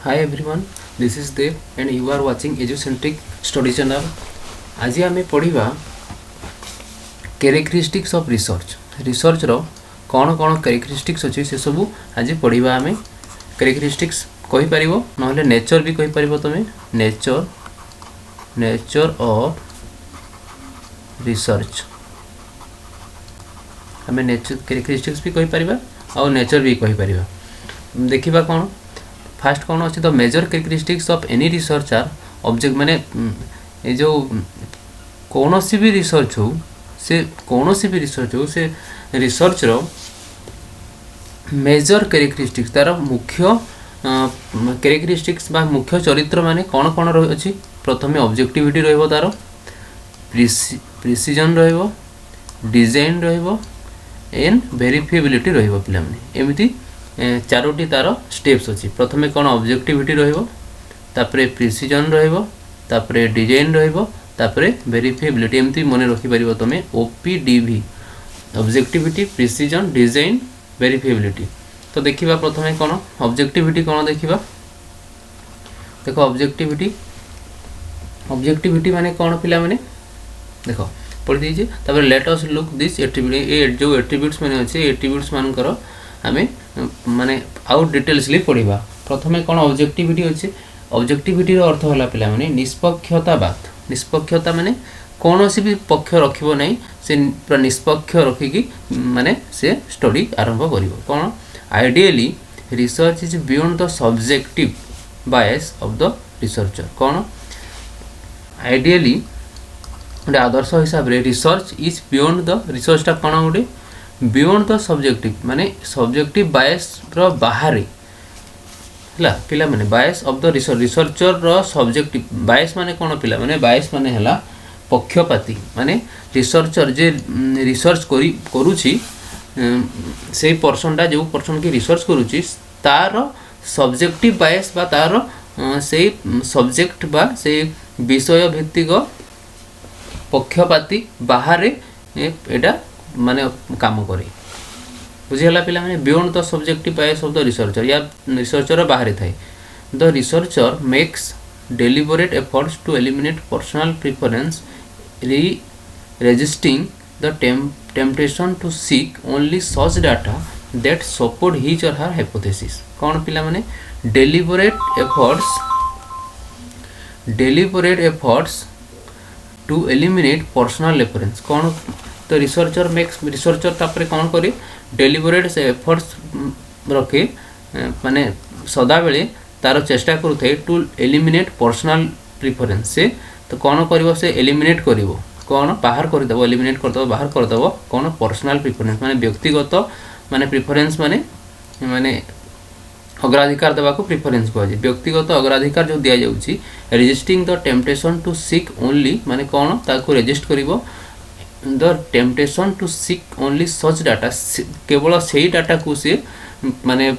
Hi everyone, this is Dev and you are watching EduCentric Study Channel. आज आम पढ़ा characteristics of research रो कौन कौन कैरेक्टरिस्टिक्स अच्छी से सब आज पढ़ा आम कैरेक्टरिस्टिक्स कहि परिबो नहले नेचर भी कहि परिबो तुम नेचर ऑफ रिसर्च आम नेचर कैरेक्टरिस्टिक्स भी कहि परिबा और नेचर भी कहि परिबा देखिबा कौन फास्ट कौन अच्छे तो major characteristics of any research are objective माने ये जो कौन सी भी रिसर्च हो से रिसर्च रो मेजर कैरेक्टरिस्टिक्स तार मुख्य कैरेक्टरिस्टिक्स बा मुख्य चरित्र माने कौन कौन रही प्रथम ऑब्जेक्टिविटी रहिबो तार प्रिसिजन रहिबो डिजाइन रहिबो एंड वेरिफिएबिलिटी रहिबो पिला माने एमिति चारोटी तार स्टेप्स अच्छी प्रथमे कौन ऑब्जेक्टिविटी रहिबो तापरे प्रिसिजन रहिबो तापरे डिजाइन रहिबो तापरे वेरिफिएबिलिटी एमती मने रखि परिबो तमे ओपीडीवी ऑब्जेक्टिविटी प्रिसिजन डिजाइन वेरिफिएबिलिटी। तो देखिबा प्रथमे कौन ऑब्जेक्टिविटी कौन देखिबा देखो ऑब्जेक्टिविटी माने कौन पिला माने देखो पढ़ी दीजिए तापरे let us look this attribute ए जो एट्रिब्यूट्स माने अछि एट्रिब्यूट्स मानकर आमे माने आउट डिटेल्सली पढ़ा प्रथमे कौन ऑब्जेक्टिविटी अच्छे ऑब्जेक्टिविटी अर्थ होला पिला माने निष्पक्षता माने कौन सी भी पक्ष रखिबो नहीं से पूरा निष्पक्ष रखिकी माने से स्टडी आरंभ करिवो कौन ideally research is beyond the subjective bias of the researcher कौन आइडियली गोटे आदर्श हिसाब रे रिसर्च इज बियॉन्ड द रिसर्चटा कौन गोटे बियॉन्ड द सब्जेक्टिव माने सब्जेक्टिव बायस रो बाहरी हला पिला माने बायस ऑफ द रिसर्चर रो सब्जेक्टिव बायस माने कोन पिला माने बायस माने हला पक्षपाती माने रिसर्चर जे रिसर्च करूची से पर्सनटा जो पर्सन की रिसर्च करूची तार सब्जेक्टिव बायस बा तार से सब्जेक्ट बा से विषय भित्तिक पक्षपाती बाहरे एटा माने काम करे बुझीगला पिला माने beyond the subjective bias of the researcher या रिसर्चर बाहर थाए the researcher makes deliberate efforts to eliminate personal preference resisting the temptation to seek only such data that support his or her hypothesis कौन पिला माने deliberate efforts to eliminate personal preference कौन तो researcher तापर कौन करे डेलिबरेट से efforts रखे माने सदा बेले तार चेष्टा करूथे टू एलिमिनेट पर्सनल प्रिफरेंस से तो कौन करिवो से एलिमिनेट करिवो कौन बाहर कर देबो एलिमिनेट कर देबो बाहर कर देबो कौन पर्सनल प्रिफरेंस माने व्यक्तिगत माने प्रिफरेंस माने अग्राधिकार देवा को प्रिफरेंस कह व्यक्तिगत अग्राधिकार जो दिया जाउची resisting the temptation to seek only माने कौन ताको रेजिस्ट करिवो the temptation to seek only such data केवल से डाटा को से माने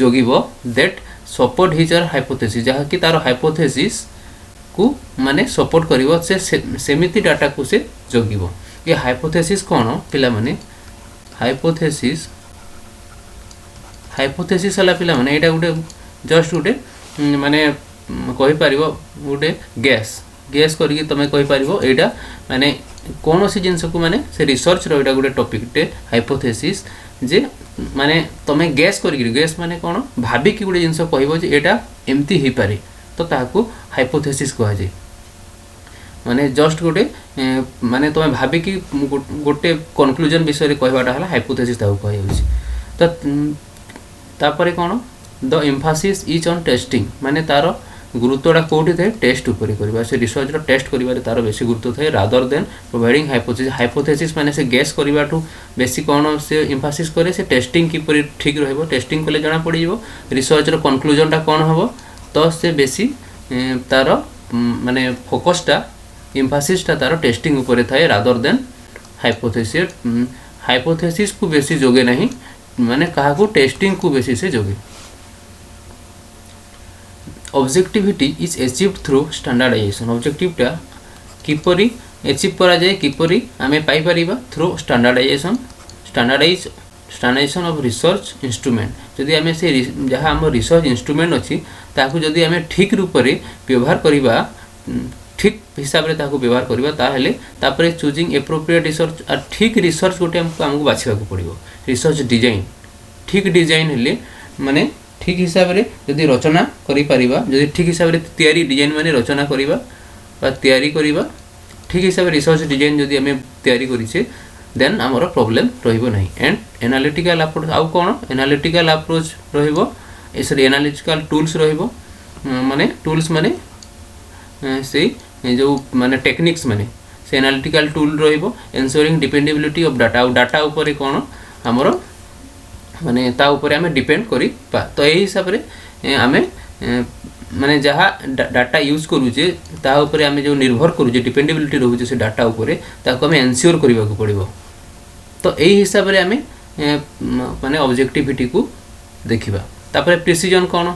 जोगिबो दैट सपोर्ट हिज और हाइपोथेसिस जहाँ कि तार हाइपोथेसिस को माने सपोर्ट करिवो से सेमिति डाटा को से जोगिबो ये हाइपोथेसिस कौन पिला माने हाइपोथेसिस हला पिला माने एटा गुटे जस्ट गुटे माने कहि परिबो गुटे गैस करके तुम कहि परिबो एटा माने कौन सी जिनस को माने से रिसर्च रो एटा गुटे टॉपिक टे हाइपोथेसिस जे माने तुम गैस माने कौन भाबी कि गुटे जिनस कहबो जे एटा एमती ही पारे तो ताको हाइपोथेसिस कह जाय माने जस्ट गुटे माने तुम भाबी कि गोटे कंक्लूजन विषय रे कहबाटा हला हाइपोथेसिस ताको कह जाउची तो तापरे कौन the Mphasis is on testing माने तार गुरुत्वटा कौटी थाए टेस्ट उपर करबा से रिसर्च रो टेस्ट करिबारे तार बेसी गुरुत्व थाए रादर देन प्रोवाइडिंग हाइपोथेसिस माने से गैस करिबाटू बेसी कौन से एम्फासिस करे से टेस्टिंग किपरि ठीक रहबो टेस्टिंग कले जाना पड़ी जिवो रिसर्च रो कंक्लूजनटा कौन हबो तो से बेसी तार माने फोकसटा एम्फासिसटा तार टेस्टिंग उपर थाए रादर देन हाइपोथेसिस को बेसी जोगे नहीं माने कहा को टेस्टिंग को बेसी से जोगे objectivity is achieved through standardization ऑब्जेक्टिवटा किपरि अचीव करा जाए किपरि आमे पाई परिबा through standardization standardize standardization of research instrument जदि आम से जहाँ आम रिसर्च इंस्ट्रूमेंट अच्छी ताकू जदि आम ठीक रूप से व्यवहार करवा ठीक हिसाब से व्यवहार करवा ताहले तापरे चूजिंग एप्रोप्रिएट रिसर्च और ठीक रिसर्च गोटे आमको बाछा पड़ो रिसर्च डिजाइन ठीक डिजाइन हेले माने ठीक हिसाब से जदि रचना करिपरिबा जदि ठीक हिसाब से तैयारी डिजाइन माने रचना करिबा बा तैयारी करिबा ठीक हिसाब से रिसर्च डिजाइन जदि आम तैयारी करिछे देन आमर प्रॉब्लम रहिबो नहीं एंड एनालिटिकल अप्रोच आउ कोन एनालिटिकल अप्रोच रहिबो सॉरी एनालिटिकल टूल्स रहिबो माने टूल्स माने से जो माने टेक्निक्स माने से एनालिटिकल टूल रहिबो एन्श्योरिंग डिपेंडेबिलिटी ऑफ डाटा और डाटा ऊपर कोन हमर माने ता ऊपर आमे डिपेंड करी पा तो एही हिसाब रे आमे माने जहाँ डाटा यूज करूचे ता ऊपर आमे जो निर्भर करूचे डिपेंडेबिलिटी रहूचे से डाटा ऊपर ताको आमे एन्श्योर करबा को पड़िबो तो एही हिसाब रे आमे माने ऑब्जेक्टिविटी को देखिबा तापर precision cone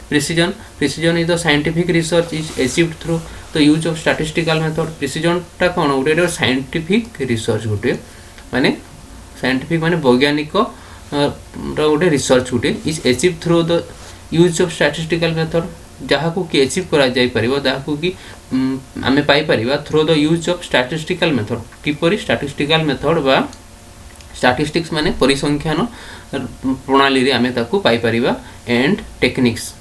precision is the scientific research is achieved through the use of statistical method precision टा कोन गोटे साइंटिफिक रिसर्च गोटे माने साइंटिफिक माने वैज्ञानिक गोटे रिसर्च गोटे is achieve through the use of statistical method जहाँ को कि अचीव करा जाय परिबो जहाँ को कि आमे पाई परिबा through the use of statistical method किपरि स्टैटिस्टिकल मेथड बा स्टैटिस्टिक्स माने परिसंख्यान प्रणाली रे आमे ताकू पाई परिबा एंड टेक्निक्स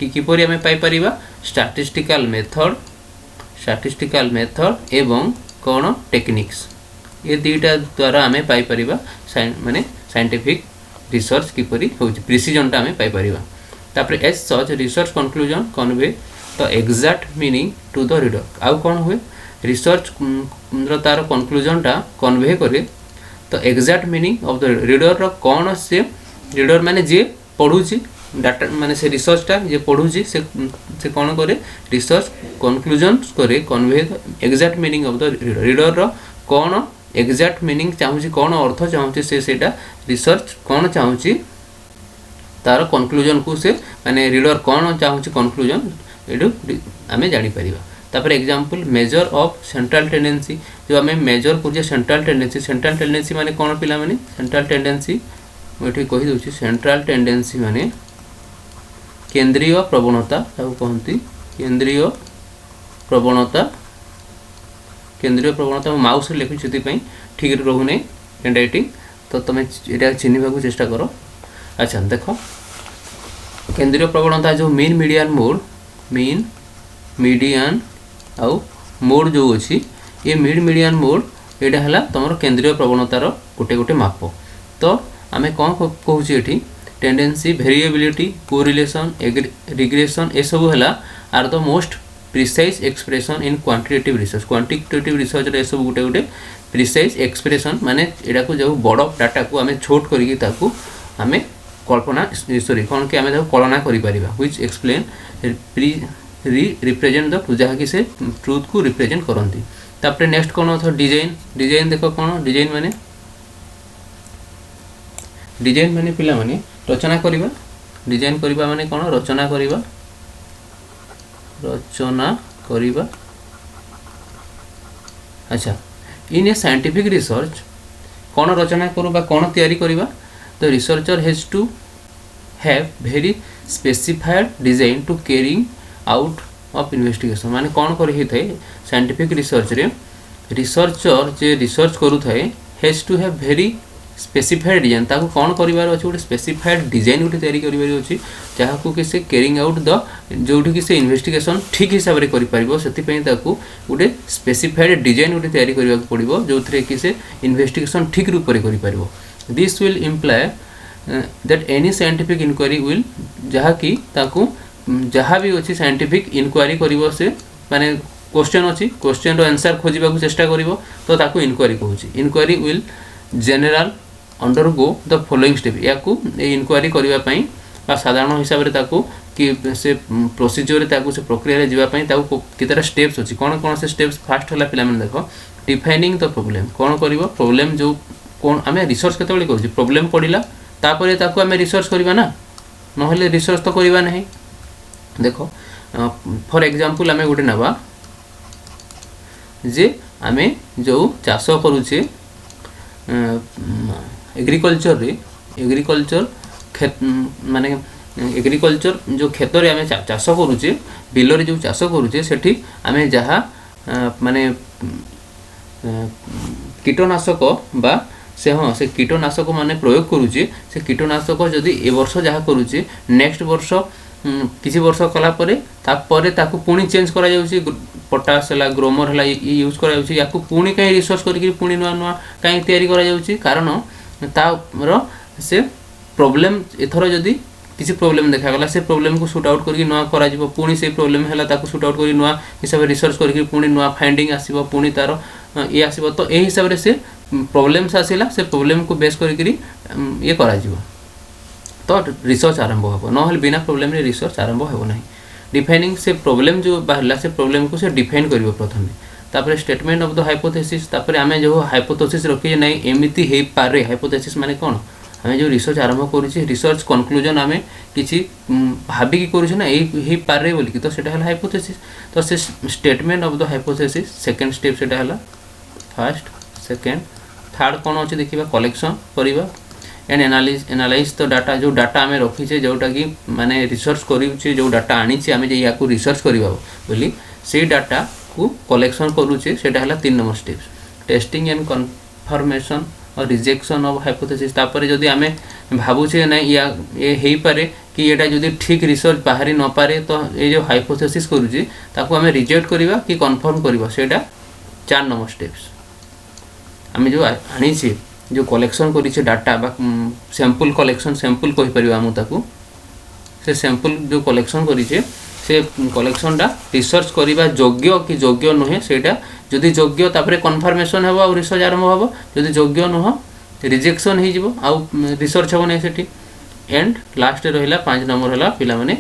कि किपरि आमे पाई परिबा स्टैटिस्टिकल मेथड एवं कोन टेक्निक्स ये दुईटा द्वारा आमे पाई परिबा माने साइंटिफिक रिसर्च किपरि होउची प्रिसिजन टा आमे पाई परिबा तापर as such research conclusion convey the exact meaning to the reader आउ कोन हुए रिसर्च तार कंक्लूजन टा कन्वे करे तो exact meaning of the reader रो कोन से रीडर माने जे पढुची डाटा माने से रिसर्च टा जे पढुची से कोन करे रिसर्च कंक्लूजन करे convey the exact meaning of the reader रो कोन एग्जैक्ट मीनिंग चाहूची कोन अर्थ चाहूची से सेटा रिसर्च कोन चाहूची तार कंक्लूजन को से माने रीडर कोन चाहूची कंक्लूजन एडु आमे जानि परिबा तापर example measure of central tendency जो आमे मेजर को जे सेंट्रल टेंडेंसी माने कोन पिला माने सेंट्रल टेंडेंसी मोठी कहि दोची सेंट्रल टेंडेंसी माने केंद्रीय प्रवणता ताको कहंती केंद्रीय प्रवणता माउस रे लिखि छथि पई ठीक रहू नै हैंडराइटिंग तो तमे एटा चिन्हिबा को चेष्टा करो अच्छा देखो केंद्रीय प्रवणता जो मीन मीडियन आउ मोड जो अछि ये मीडियन मोड एटा हला तमरो केंद्रीय प्रवणतार गोटे माप तो आमे कोन कहूची एठी टेंडेंसी वेरिएबिलिटी कोरिलेशन रिग्रेशन ए सब हला are the most precise expression in quantitative research रे सब गोटे प्रिसाइज एक्सप्रेशन माने एडा को जो बड़ डाटा को आमे छोट करिकि ताकू आमे कल्पना सॉरी कोन के आमे ताकू कल्पना करि परिबा which explain represent the truth जहा कि से ट्रूथ को रिप्रेजेंट करंती तापर नेक्स्ट कोन अथ डिजाइन देखो कोन डिजाइन माने पिला माने रचना करिबा डिजाइन करिबा माने कोन रचना करिबा अच्छा इन ए साइंटिफिक रिसर्च कोन रचना करबा कोन तैयारी करिबा the researcher has to have very specified design to carrying out of investigation माने कोन करि हे थाए साइंटिफिक रिसर्च रे रिसर्चर जे रिसर्च करू थाए has to have very specified design ताको कोन करिवार अछि गोटे स्पेसिफाइड डिजाइन गोटे तयारी करिवार अछि जहा को कि से कैरिंग आउट द जोठी कि से इन्वेस्टिगेशन ठीक हिसाब रे करि परिबो सेति पई ताको गोटे स्पेसिफाइड डिजाइन गोटे तयारी करिवा पड़िबो जोथरे कि से इन्वेस्टिगेशन ठीक रूप रे करि परिबो this will imply that any scientific inquiry will जहा कि ताको जहा भी अछि साइंटिफिक इंक्वायरी करिवो से माने क्वेश्चन अछि क्वेश्चन रो आंसर खोजिबा को चेष्टा करिवो तो ताको इंक्वायरी कहूची inquiry will general undergo the following step या को इंक्वायरी करिवा पई बा साधारण हिसाब रे ताको कि से प्रोसीजर रे ताको से प्रक्रिया रे जीवा पई ताको कितरा स्टेप्स अछि कोन से स्टेप्स फास्ट होला पिला मन देखो डिफाइनिंग द प्रॉब्लम कोन करिवो प्रॉब्लम जो कोन हमें रिसर्च केतबेले करूची प्रॉब्लम पडिला तापरे ताको हमें रिसर्च करिवा ना नहले रिसर्च तो करिवा नहीं देखो फॉर एग्जांपल हमें गोटे नबा जे हमें जो चाष करूचे एग्रीकल्चर माने एग्रीकल्चर जो खेत रे आमे चाष करूचे बिल रे जो चाष करूचे सेठी आमे जहा माने कीटनाशक बा से हाँ से कीटनाशक माने प्रयोग करूचे से कीटनाशक जदि ए वर्ष जहा करूचे नेक्स्ट वर्ष किसी वर्ष कला परे तापरे ताकू पुणी चेंज करा जाउची पोटास हला ग्रोमर हला यूज करा जाउची याकू पुणी कहीं रिसर्च करके पुणी नुआ नुआ कहीं तैयारी करा जाउची कारण तार से प्रॉब्लम एथरो जदि किसी प्रॉब्लम देखा गला से प्रॉब्लम को शूट आउट करके नुआ करा जिवो पुणी से प्रॉब्लम हला ताकू शूट आउट करी नुआ हिसाब रे रिसर्च करके पुणी नुआ फाइंडिंग आसीबो पुणी तार ये आसीबो तो ए हिसाब रे से प्रॉब्लम्स आसिला से प्रॉब्लम को बेस करके ये करा जिवो तो रिसर्च आरंभ हो ना बिना प्रॉब्लम रे रिसर्च आरंभ हो ना डिफाइनिंग से प्रॉब्लम जो बाहरला से प्रॉब्लम को से डिफाइन करिवो प्रथम तापर स्टेटमेंट ऑफ द हाइपोथेसिस तापर आमे जो हाइपोथेसिस रखी नै एमिति हे पारे हाइपोथेसिस माने कोन आमे जो रिसर्च आरंभ करूची रिसर्च कंक्लूजन आमे किछि भाबी की करूछी ना ए हे पारे बोली कि तो सेटा हला हाइपोथेसिस तो से statement of the hypothesis second step सेटा हला फर्स्ट सेकंड थर्ड कोन अछि देखिबा कलेक्शन करिबा एंड एनालाइज तो डाटा जो डाटा आमे रखी छे जोटा कि माने रिसर्च करिउछे जो डाटा आनी छे आमे जे याकू रिसर्च करिबा बोली से डाटा को कलेक्शन करूछे सेटा हला 3 number steps testing and confirmation और रिजेक्शन ऑफ हाइपोथेसिस तापर जदी आमे भाबुछे ना या ए हेई पारे कि एटा जदी ठीक रिसर्च बाहरी न पारे तो ए जो हाइपोथेसिस करूछे ताको आमे रिजेक्ट करिबा कि कंफर्म करिबा सेटा 4 नंबर स्टेप्स आमे जो आनी छे जो कलेक्शन करिछे डाटा बा सैंपल कलेक्शन सैंपल कहि परिबा हम ताकू से सैंपल जो कलेक्शन करिछे से कलेक्शन टा रिसर्च करिबा योग्य कि योग्य नहे सेटा जदी योग्य तापरे कन्फर्मेशन हेबो और रिसर्च आरंभ हेबो जदी योग्य नह रिजेक्शन हे जिवो आ रिसर्च हेबो नै सेठी एंड लास्ट रहिला 5 नंबर हला पिला माने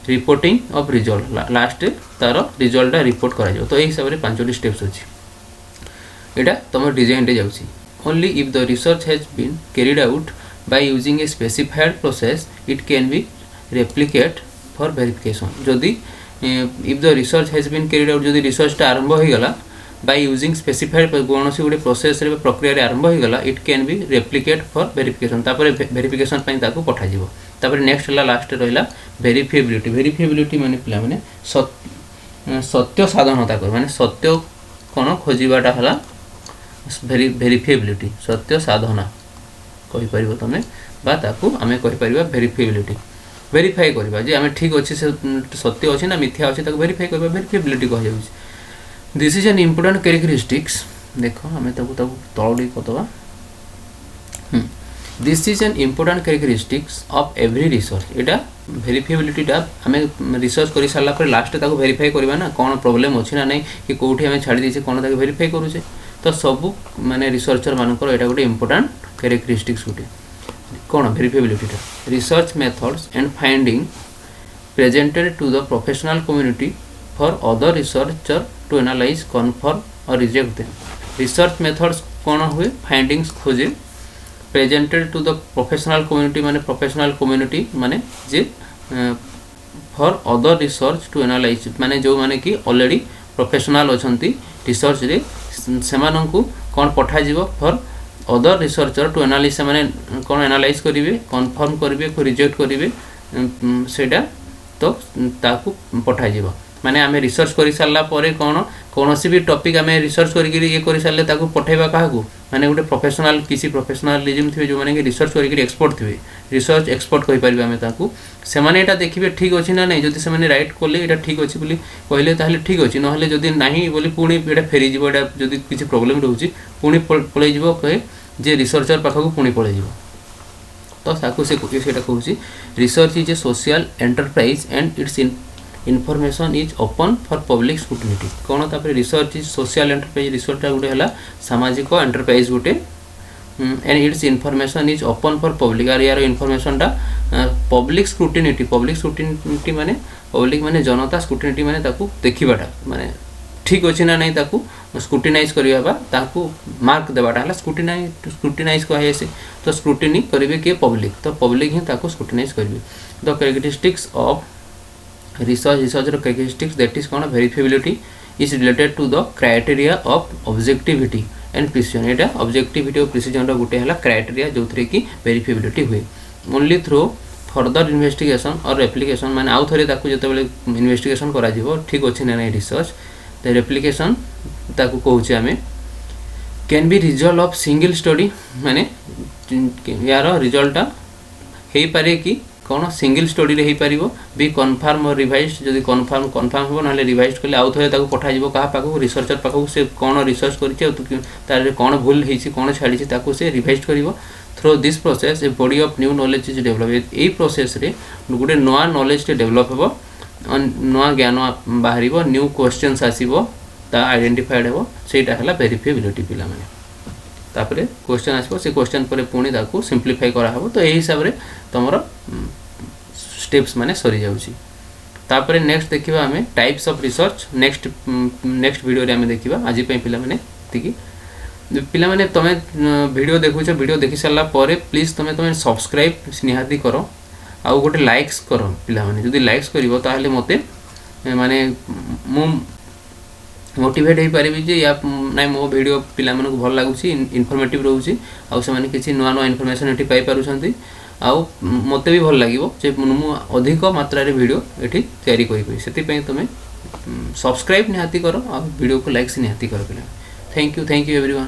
रिपोर्टिंग ऑफ रिजल्ट लास्ट तार रिजल्ट रिपोर्ट करा जायो तो ए हिसाब रे 5टी स्टेप्स अछि एटा तमर डिजाइन रे जाउछि only if the research has been carried out by using a specified process it can be replicated for verification जदि if the research has been carried out जदि रिसर्च टा आरंभ हो गला by using specified कोनोसी गुडे process रे प्रक्रिया रे आरंभ हो गला it can be replicated for verification तापर वेरिफिकेशन पई ताको पठा जिवो तापर नेक्स्ट हला लास्ट रहिला वेरिफिएबिलिटी माने पिला माने सत्य साधनता कर माने सत्य कोन खोजिबाटा हला वेरिफिएबिलिटी सत्य साधना कहि परिबो तमे बा ताकू आमे कहि परिबा वेरिफिएबिलिटी वेरीफाई करबा जे आमे ठीक अछि से सत्य अछि ना मिथ्या अछि ताकू वेरीफाई करबा वेरिफिएबिलिटी कहि जाउछि this is an important characteristics देखो आमे ताकू तळडी कतबा this is an important characteristics of every research एटा वेरिफिएबिलिटी टा आमे रिसर्च करि साला पर लास्ट ताकू वेरीफाई करबा ना कोन प्रॉब्लम अछि ना नै कि कोठी आमे छाडी दिसे कोन ताकू वेरीफाई करूचे तो सब माने रिसर्चर मानकर एटा गोटे इंपोर्टेंट कैरेक्टरिस्टिक्स गोटे कोन वेरिफिएबिलिटी टा research methods and finding presented to the professional community for other researcher to analyse confirm or reject them research methods कोन हुए फाइंडिंग्स खोजे presented to the professional community माने प्रोफेशनल कम्युनिटी माने जे for other research to analyse माने जो माने कि ऑलरेडी प्रोफेशनल अछंती रिसर्च रे सेमानंकु कोन पठा जिवो for other researcher to analyse से माने कोन एनालाइज करिवे कंफर्म करिवे को रिजेक्ट करिवे सेटा तो ताकू पठा जिवो माने आमे रिसर्च करि सारला परे कोनोसी भी टॉपिक आमे रिसर्च करिकरी ये करि सारले ताकू पठेबा काहाकू माने गुटे प्रोफेशनल किसी प्रोफेशनलिज्म थिबे जो माने कि रिसर्च करिकरी एक्सपर्ट थिबे रिसर्च एक्सपर्ट कहि परिबे आमे ताकू से माने एटा देखिबे ठीक अछि ना नै जदि से माने राइट करले एटा ठीक अछि बोली कहले ताहले ठीक अछि नहले जदि नाही बोली पुणी एटा फेरी जिवो एटा जदि किछि प्रॉब्लम रहउछि पुणी पळे जिवो कहे जे रिसर्चर पाखकू पुणी पळे जिवो तो ताकू से सेटा कहउछि research is a social enterprise and its information is open for public scrutiny कोन तापर research is social enterprise research टा गुटे हला सामाजिक एंटरप्राइज गुटे and its information is open for public आर यार इन्फॉर्मेशन टा पब्लिक स्क्रूटिनिटी माने पब्लिक माने जनता स्क्रूटिनिटी माने ताकू देखिबाटा माने ठीक अछि ना नै ताकू स्क्रूटिनाइज करियाबा ताकू मार्क देबाटा हला स्क्रूटिनाइज कहै छै तो स्क्रूटिनी करिवे के पब्लिक तो पब्लिक ही ताकू स्क्रूटिनाइज करिवे the characteristics of research characteristics that is called verifiability is related to the criteria of objectivity and precision Etah objectivity और प्रिसिजन रो गुटे हला क्राइटेरिया जो थरे कि वेरिफिएबिलिटी हुए ओनली थ्रू फर्दर इन्वेस्टिगेशन और रेप्लिकेशन माने आउ थरे ताकू जते बेले इन्वेस्टिगेशन करा जिवो ठीक अछि ना नै रिसर्च द रेप्लिकेशन ताकू कहूचे आमे can be result of single study माने यार रिजल्ट हे पारे कि कौन सिंगल स्टडी रे हे पारिबो बी कन्फर्म और रिवाइज्ड जदी कन्फर्म हो ना रिवाइज्ड कले आउ थरे ताकू पठा जिवो कहा पाकू रिसर्चर पाकू से कौन रिसर्च करिचे तारे कौन भूल हेछि कौन छाडिछि ताकू से रिवाइज्ड करिवो through this process a body of new knowledge is develop a process रे गुटे नवा नॉलेज टे डेवलप हेबो नवा ज्ञान बाहरिबो न्यू क्वेश्चंस आसीबो ता आइडेंटिफाइड हेबो सेटा हला वेरिफिएबिलिटी पिला माने तापरे क्वेश्चन आसबो से क्वेश्चन परे पुणी ताकू सिंप्लीफाई करा हबो तो एही हिसाब रे तमरो स्टेप्स माने सरी जाउची तापरे नेक्स्ट देखिबा हमें types of research next video रे हमें देखिबा आजि पे पिला माने तिकी पिला माने तमे वीडियो देखुछ वीडियो देखि सरला परे प्लीज तमे सब्सक्राइब निहाती करो आ गोटे लाइक्स करो पिला माने जदी लाइक्स करिवो ताहले मते माने मु मोटिवेट हो पारि जे या ना मो वीडियो पिला मन को भल लागुची इनफॉर्मेटिव रहउची आ से माने किछि नुवा नुवा इन्फॉर्मेशन एठी पाई पारुछंती आ मते भी भल लागिवो जे मु अधिक मात्रा रे वीडियो एठी तयारी करि सेति पय तमे सब्सक्राइब निहाती करो आ वीडियो को लाइक से निहाती करो पिला थैंक यू एवरीवन।